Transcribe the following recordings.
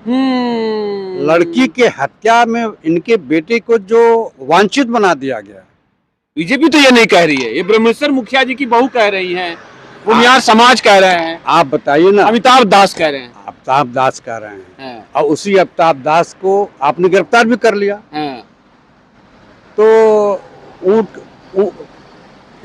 लड़की के हत्या में इनके बेटे को जो वांछित बना दिया गया। बीजेपी तो ये नहीं कह रही है, ये ब्रह्मेश्वर मुखिया जी की बहू कह रही हैं, भूमिहार समाज कह रहे हैं, आप बताइए ना। अमिताभ दास कह रहे हैं। अमिताभ दास कह रहे हैं और उसी अमिताभ दास को आपने गिरफ्तार भी कर लिया। तो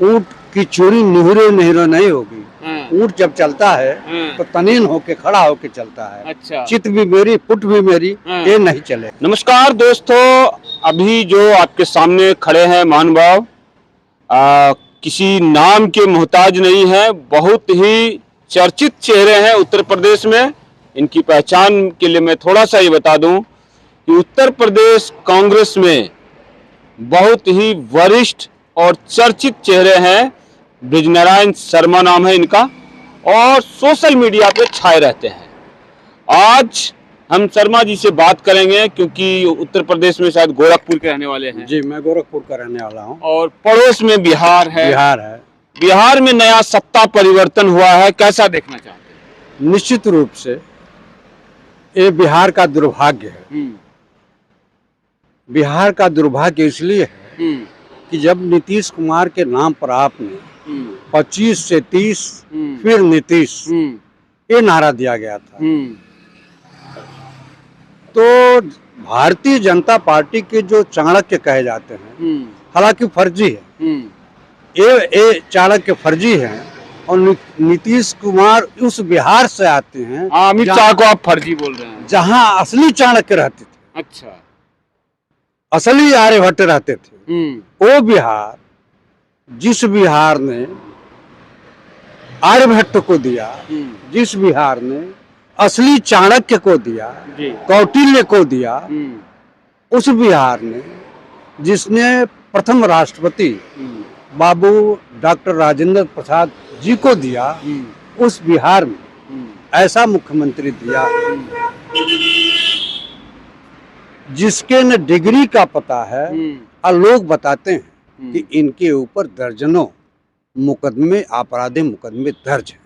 ऊंट की चोरी निहुरे निहुरे नहीं होगी। ऊंट जब चलता है तो तनीन होके खड़ा होके चलता है। अच्छा। चित भी मेरी पुट भी मेरी, ये नहीं चले। नमस्कार दोस्तों, अभी जो आपके सामने खड़े हैं महानुभाव किसी नाम के मोहताज नहीं है, बहुत ही चर्चित चेहरे हैं उत्तर प्रदेश में। इनकी पहचान के लिए मैं थोड़ा सा ये बता दूं कि उत्तर प्रदेश कांग्रेस में बहुत ही वरिष्ठ और चर्चित चेहरे हैं। बृजनारायण शर्मा नाम है इनका और सोशल मीडिया पे छाए रहते हैं। आज हम शर्मा जी से बात करेंगे क्योंकि उत्तर प्रदेश में शायद गोरखपुर के रहने वाले हैं। जी, मैं गोरखपुर का रहने वाला हूँ। और पड़ोस में बिहार है। बिहार में नया सत्ता परिवर्तन हुआ है, कैसा देखना चाहते हैं? निश्चित रूप से ये बिहार का दुर्भाग्य है। बिहार का दुर्भाग्य इसलिए है कि जब नीतीश कुमार के नाम पर आपने 25 से 30 फिर नीतीश ये नारा दिया गया था, तो भारतीय जनता पार्टी के जो चाणक्य कहे जाते हैं, हालांकि फर्जी है, ये चाणक्य फर्जी है और नीतीश कुमार उस बिहार से आते हैं। अमित शाह को आप फर्जी बोल रहे हैं? जहां असली चाणक्य रहते थे। अच्छा। असली आर्यभट्ट रहते थे। वो बिहार, जिस बिहार ने आर्यभट्ट को दिया, जिस बिहार ने असली चाणक्य को दिया, कौटिल्य को दिया, उस बिहार ने जिसने प्रथम राष्ट्रपति बाबू डॉक्टर राजेंद्र प्रसाद जी को दिया, उस बिहार में ऐसा मुख्यमंत्री दिया जिसके न डिग्री का पता है और लोग बताते हैं कि इनके ऊपर दर्जनों मुकदमे, आपराधिक मुकदमे दर्ज हैं।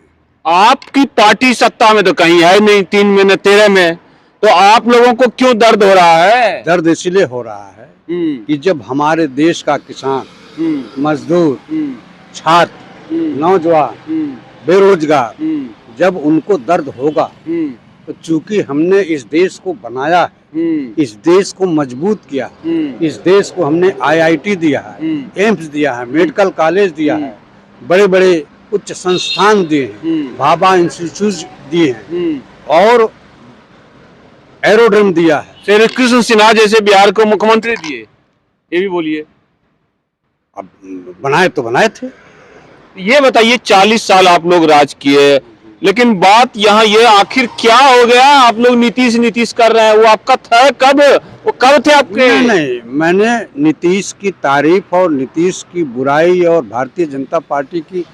आपकी पार्टी सत्ता में तो कहीं है नहीं, 3 में न 13 में, तो आप लोगों को क्यों दर्द हो रहा है? दर्द इसलिए हो रहा है कि जब हमारे देश का किसान, मजदूर, छात्र, नौजवान, बेरोजगार, जब उनको दर्द होगा तो चूंकि हमने इस देश को बनाया है, इस देश को मजबूत किया, इस देश को हमने IIT दिया है, एम्स दिया है, मेडिकल कॉलेज दिया है, बड़े बड़े उच्च संस्थान दिए हैं, भाभा इंस्टीट्यूट दिए हैं और एरोड्रम दिया है। श्री कृष्ण सिन्हा जैसे बिहार को मुख्यमंत्री दिए, ये भी बोलिए। अब बनाए तो बनाए थे। ये बताइए, 40 साल आप लोग राज किए, लेकिन बात यहाँ ये आखिर क्या हो गया? आप लोग नीतीश नीतीश कर रहे हैं, वो आपका था कब? वो कब थे आपके? नहीं, मैंने नीतीश की तारीफ और नीतीश की बुराई और भारतीय जनता पार्टी की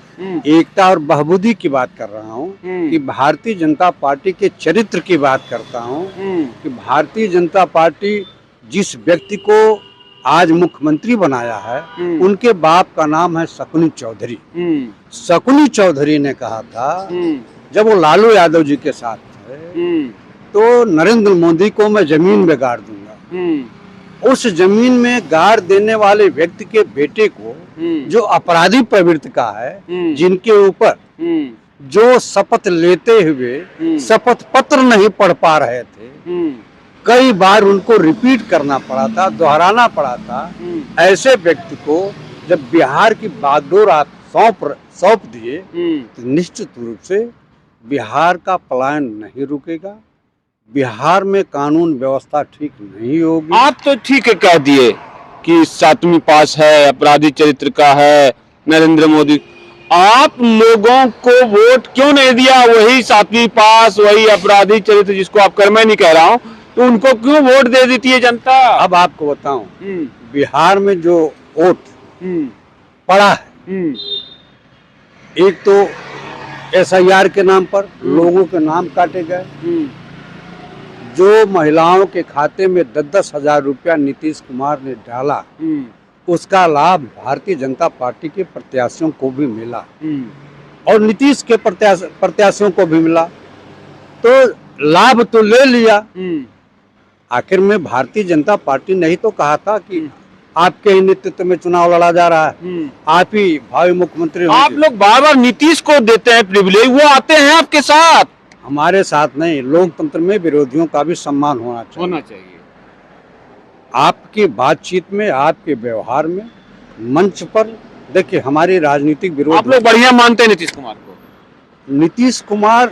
एकता और बहबूदी की बात कर रहा हूँ, कि भारतीय जनता पार्टी के चरित्र की बात करता हूँ, कि भारतीय जनता पार्टी जिस व्यक्ति को आज मुख्यमंत्री बनाया है, उनके बाप का नाम है शकुनी चौधरी। शकुनी चौधरी ने कहा था जब वो लालू यादव जी के साथ थे, तो नरेंद्र मोदी को मैं जमीन में गाड़ दूंगा। उस जमीन में गाड़ देने वाले व्यक्ति के बेटे को, जो अपराधी प्रवृत्ति का है, जिनके ऊपर जो शपथ लेते हुए शपथ पत्र नहीं पढ़ पा रहे थे, कई बार उनको रिपीट करना पड़ा था, दोहराना पड़ा था, ऐसे व्यक्ति को जब बिहार की बागडोर आप सौंप दिए तो निश्चित रूप से बिहार का पलायन नहीं रुकेगा, बिहार में कानून व्यवस्था ठीक नहीं होगी। आप तो ठीक है कह दिए कि 7वीं पास है, अपराधी चरित्र का है नरेंद्र मोदी। आप लोगों को वोट क्यों नहीं दिया? वही 7वीं पास, वही अपराधी चरित्र जिसको आप कर, मैं नहीं कह रहा हूँ, तो उनको क्यों वोट दे देती है जनता? अब आपको बताऊं, बिहार में जो वोट पड़ा है, एक तो SIR के नाम पर लोगों के नाम काटे गए, जो महिलाओं के खाते में 10-10 हजार रुपया नीतीश कुमार ने डाला, उसका लाभ भारतीय जनता पार्टी के प्रत्याशियों को भी मिला और नीतीश के प्रत्याशियों को भी मिला। तो लाभ तो ले लिया। आखिर में भारतीय जनता पार्टी ने ही तो कहा था कि आपके ही नेतृत्व में चुनाव लड़ा जा रहा है, आप ही भावी मुख्यमंत्री होंगे। आप लोग बार बार नीतीश को देते हैं प्रिविलेज, वो आते हैं आपके साथ। हमारे साथ नहीं, लोकतंत्र में विरोधियों का भी सम्मान होना चाहिए। आपकी बातचीत में, आपके व्यवहार में, मंच पर देखिए हमारे राजनीतिक विरोध। आप लोग बढ़िया मानते हैं नीतीश कुमार को? नीतीश कुमार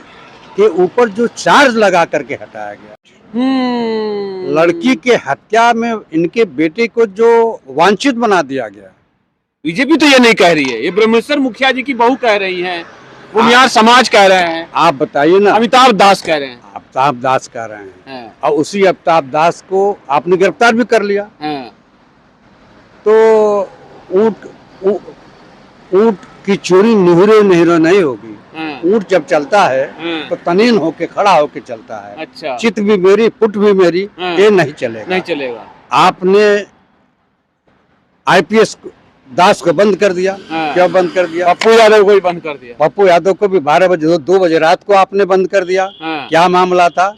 के ऊपर जो चार्ज लगा करके हटाया गया, लड़की के हत्या में इनके बेटे को जो वांछित बना दिया गया, बीजेपी तो ये नहीं कह रही है, ये ब्रह्मेश्वर मुखिया जी की बहू कह रही हैं, भूमिहार समाज कह रहे हैं। आप बताइए ना। अमिताभ दास कह रहे हैं। अमिताभ दास कह रहे हैं, और उसी अमिताभ दास को आपने गिरफ्तार भी कर लिया। तो ऊंट की चोरी निहुरे नहीं होगी। ऊंट जब चलता है तो तनीन होके खड़ा होके चलता है। अच्छा। चित भी मेरी, पुट भी मेरी, ये नहीं चलेगा। आपने आईपीएस दास को बंद कर दिया। क्यों बंद कर दिया? पप्पू यादव को भी बंद कर दिया। पप्पू यादव को भी 12 बजे 2 बजे रात को आपने बंद कर दिया। क्या मामला था?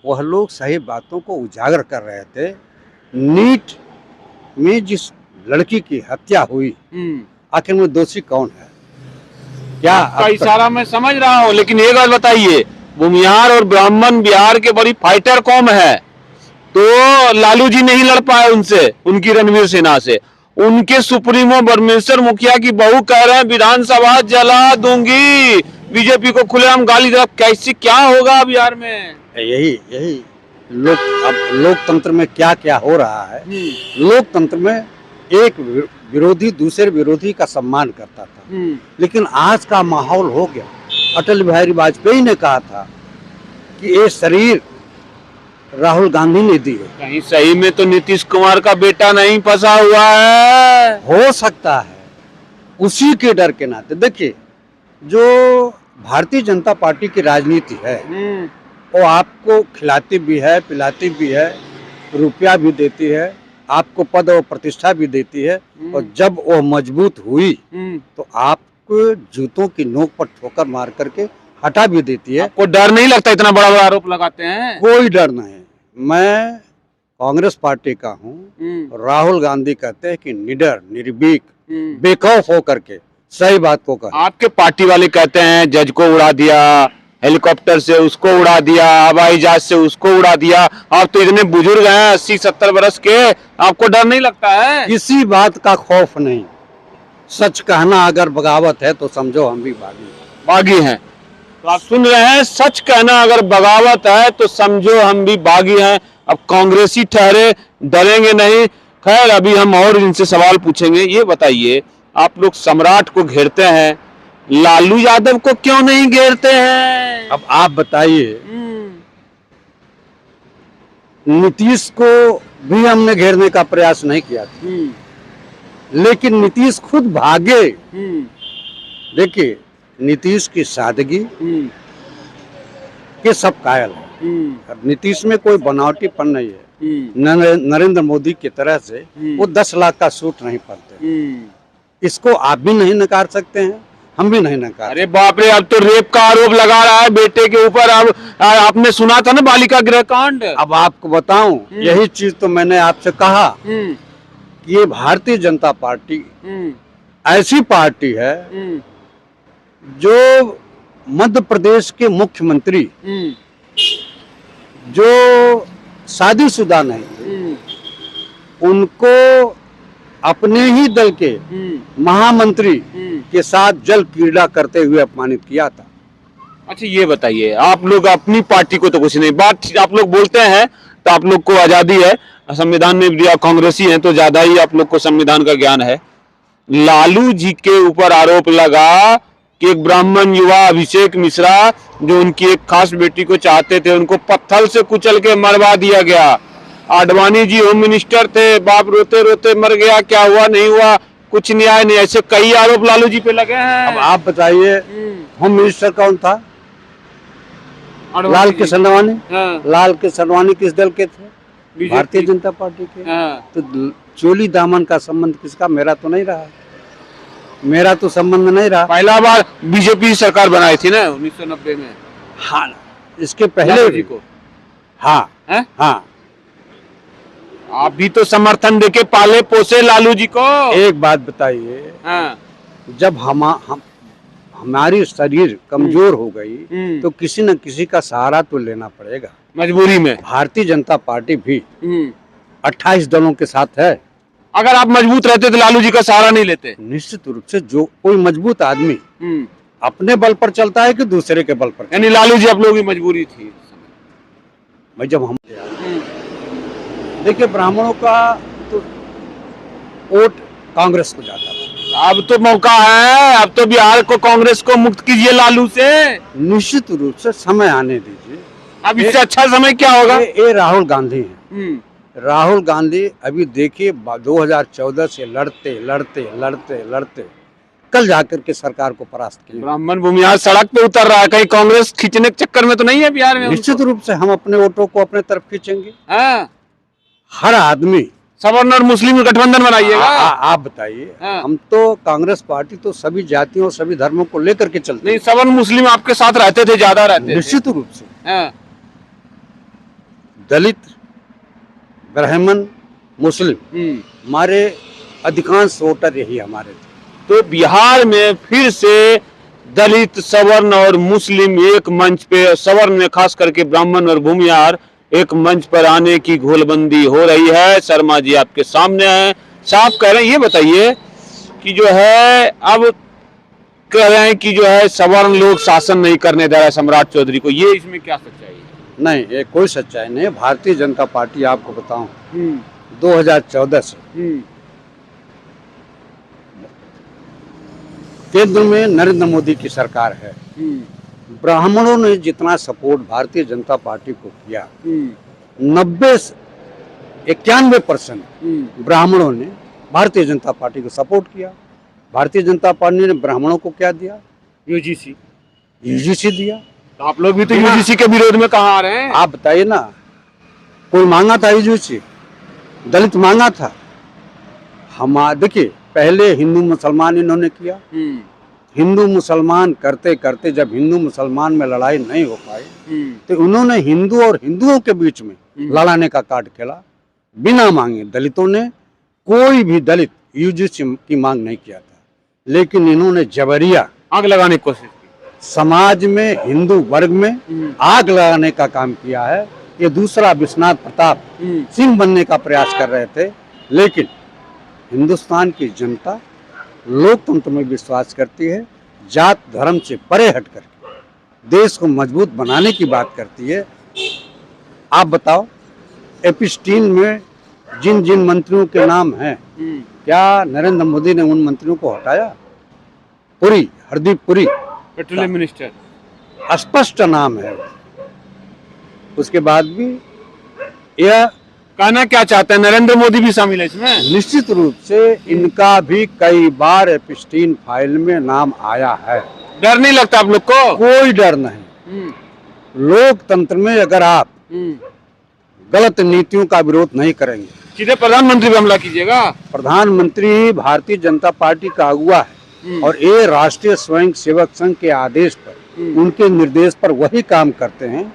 वह लोग सही बातों को उजागर कर रहे थे। नीट में जिस लड़की की हत्या हुई, आखिर में दोषी कौन है? क्या आपका इशारा मैं समझ रहा हूँ, लेकिन एक बात बताइए, भूमिहार और ब्राह्मण बिहार के बड़ी फाइटर कौम है, तो लालू जी नहीं लड़ पाए उनसे, उनकी रणवीर सेना से। उनके सुप्रीमो ब्रह्मेश्वर मुखिया की बहू कह रहे हैं विधानसभा जला दूंगी, बीजेपी को खुलेआम गाली दे। कैसे क्या होगा बिहार में? यही लोकतंत्र में क्या क्या हो रहा है। लोकतंत्र में एक विरोधी दूसरे विरोधी का सम्मान करता था, लेकिन आज का माहौल हो गया। अटल बिहारी वाजपेयी ने कहा था कि ये शरीर राहुल गांधी ने दी है। कहीं सही में तो नीतीश कुमार का बेटा नहीं फंसा हुआ है? हो सकता है, उसी के डर के नाते। देखिए, जो भारतीय जनता पार्टी की राजनीति है वो आपको खिलाती भी है, पिलाती भी है, रुपया भी देती है, आपको पद और प्रतिष्ठा भी देती है, और जब वो मजबूत हुई तो आपको जूतों की नोक पर ठोकर मार करके हटा भी देती है। आपको डर नहीं लगता? इतना बड़ा बड़ा आरोप लगाते हैं। कोई डर नहीं। मैं कांग्रेस पार्टी का हूँ। राहुल गांधी कहते हैं कि निडर, निर्भीक, बेखौफ होकर के सही बात को कहा। आपके पार्टी वाले कहते हैं जज को उड़ा दिया, हेलीकॉप्टर से उसको उड़ा दिया, हवाई जहाज से उसको उड़ा दिया। आप तो इतने बुजुर्ग हैं, 80-70 वर्ष के, आपको डर नहीं लगता है? किसी बात का खौफ नहीं। सच कहना अगर बगावत है तो समझो हम भी बागी हैं। तो आप सुन रहे हैं, सच कहना अगर बगावत है तो समझो हम भी बागी हैं। अब कांग्रेसी ठहरे, डरेंगे नहीं। खैर, अभी हम और इनसे सवाल पूछेंगे। ये बताइए, आप लोग सम्राट को घेरते हैं, लालू यादव को क्यों नहीं घेरते हैं? अब आप बताइए। नीतीश को भी हमने घेरने का प्रयास नहीं किया था, लेकिन नीतीश खुद भागे। देखिए, नीतीश की सादगी के सब कायल है। नीतीश में कोई बनावटीपन नहीं है। नरेंद्र मोदी की तरह से वो 10 लाख का सूट नहीं पहनते। इसको आप भी नहीं नकार सकते हैं, हम भी नहीं नकार। अरे बाप रे, अब तो रेप का आरोप लगा रहा है बेटे के ऊपर। अब आपने सुना था ना बालिका गृह कांड। अब आपको बताऊं, यही चीज तो मैंने आपसे कहा कि ये भारतीय जनता पार्टी ऐसी पार्टी है जो मध्य प्रदेश के मुख्यमंत्री जो शादीशुदा नहीं थे, उनको अपने ही दल के महामंत्री के साथ जल क्रीड़ा करते हुए अपमानित किया था। अच्छा, ये बताइए, आप लोग अपनी पार्टी को तो कुछ नहीं, बात आप लोग बोलते हैं तो आप लोग को आजादी है, संविधान में दिया, कांग्रेसी हैं तो ज्यादा ही आप लोग को संविधान का ज्ञान है। लालू जी के ऊपर आरोप लगा कि एक ब्राह्मण युवा अभिषेक मिश्रा, जो उनकी एक खास बेटी को चाहते थे, उनको पत्थर से कुचल के मरवा दिया गया। आडवाणी जी होम मिनिस्टर थे, बाप रोते रोते मर गया, क्या हुआ नहीं हुआ, कुछ न्याय नहीं। ऐसे कई आरोप लालू जी पे लगे हैं। अब आप बताइए, होम मिनिस्टर कौन था? लाल कृष्ण आडवाणी। लाल कृष्ण आडवाणी किस दल के थे? भारतीय जनता पार्टी के। तो चोली दामन का संबंध किसका? मेरा तो नहीं रहा, मेरा तो संबंध नहीं रहा। पहला बार बीजेपी सरकार बनाई थी ना 1990 में। हाँ, इसके पहले लालू भी जी को हाँ हैं? हाँ। आप भी तो समर्थन देके पाले पोसे लालू जी को। एक बात बताइए, हाँ। जब हमारी शरीर कमजोर हो गई तो किसी न किसी का सहारा तो लेना पड़ेगा, मजबूरी में। भारतीय जनता पार्टी भी 28 दलों के साथ है। अगर आप मजबूत रहते तो लालू जी का सहारा नहीं लेते। निश्चित रूप से जो कोई मजबूत आदमी अपने बल पर चलता है कि दूसरे के बल पर, यानी लालू जी आप लोगों की मजबूरी थी। भाई जब हम देखिए ब्राह्मणों का तो वोट कांग्रेस को जाता था, अब तो मौका है, अब तो बिहार को कांग्रेस को मुक्त कीजिए लालू से। निश्चित रूप से समय आने दीजिए। अब इससे अच्छा समय क्या होगा? ये राहुल गांधी हैं। राहुल गांधी अभी देखिए 2014 से लड़ते लड़ते लड़ते लड़ते कल जाकर के सरकार को परास्त किया। ब्राह्मण भूमिहार सड़क पे उतर रहा है, कहीं कांग्रेस खींचने के चक्कर में तो नहीं है बिहार में? निश्चित रूप से हम अपने वोटों को अपने तरफ खींचेंगे। हाँ। हर आदमी सवर्ण और मुस्लिम गठबंधन बनाइएगा। आप बताइए। हाँ। हम तो कांग्रेस पार्टी तो सभी जातियों सभी धर्मों को लेकर के चलते। नहीं, सवर्ण मुस्लिम आपके साथ रहते थे, ज्यादा रहते थे। निश्चित रूप से। हाँ। दलित, ब्राह्मण, मुस्लिम हमारे अधिकांश वोटर यही हमारे थे। तो बिहार में फिर से दलित, सवर्ण और मुस्लिम एक मंच पे, सवर्ण में खास करके ब्राह्मण और भूमिहार एक मंच पर आने की घोलबंदी हो रही है। शर्मा जी आपके सामने हैं, साफ कह रहे हैं। ये बताइए कि जो है अब कह रहे हैं कि जो है सवर्ण लोग शासन नहीं करने दे रहा है सम्राट चौधरी को, ये इसमें क्या सच्चाई है? नहीं, ये कोई सच्चाई नहीं है। भारतीय जनता पार्टी आपको बताऊं 2014 से केंद्र में नरेंद्र मोदी की सरकार है। ब्राह्मणों ने जितना सपोर्ट भारतीय जनता पार्टी को किया, 91% ब्राह्मणों ने भारतीय जनता पार्टी को सपोर्ट किया। भारतीय जनता पार्टी ने ब्राह्मणों को क्या दिया? यूजीसी दिया। तो आप लोग भी तो यूजीसी के विरोध में कहाँ आ रहे हैं? आप बताइए ना, कोई मांगा था यूजीसी? दलित मांगा था? हम देखिए पहले हिंदू मुसलमान इन्होंने किया। हिंदू मुसलमान करते करते जब हिंदू मुसलमान में लड़ाई नहीं हो पाई तो उन्होंने हिंदू और हिंदुओं के बीच में लड़ाने का कार्ड खेला। बिना मांगे दलितों ने, कोई भी दलित यूजीसी की मांग नहीं किया था, लेकिन इन्होंने जबरिया आग लगाने की कोशिश की। समाज में, हिंदू वर्ग में आग लगाने का काम किया है। ये दूसरा विश्वनाथ प्रताप सिंह बनने का प्रयास कर रहे थे, लेकिन हिंदुस्तान की जनता लोकतंत्र में विश्वास करती है, जात धर्म से परे हट करके देश को मजबूत बनाने की बात करती है। आप बताओ एपिस्टीन में जिन जिन मंत्रियों के नाम हैं, क्या नरेंद्र मोदी ने उन मंत्रियों को हटाया? पुरी, हरदीप पुरी पेट्रोलियम मिनिस्टर, स्पष्ट नाम है। उसके बाद भी यह कहना क्या चाहते हैं, नरेंद्र मोदी भी शामिल है इसमें? निश्चित रूप से इनका भी कई बार एपिस्टीन फाइल में नाम आया है। डर नहीं लगता आप लोग को? कोई डर नहीं। लोकतंत्र में अगर आप गलत नीतियों का विरोध नहीं करेंगे, सीधे प्रधानमंत्री पे हमला कीजिएगा। प्रधानमंत्री भारतीय जनता पार्टी का अगुवा है और ये राष्ट्रीय स्वयं सेवक संघ के आदेश पर, उनके निर्देश पर वही काम करते हैं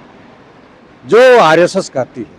जो आरएसएस कहती है।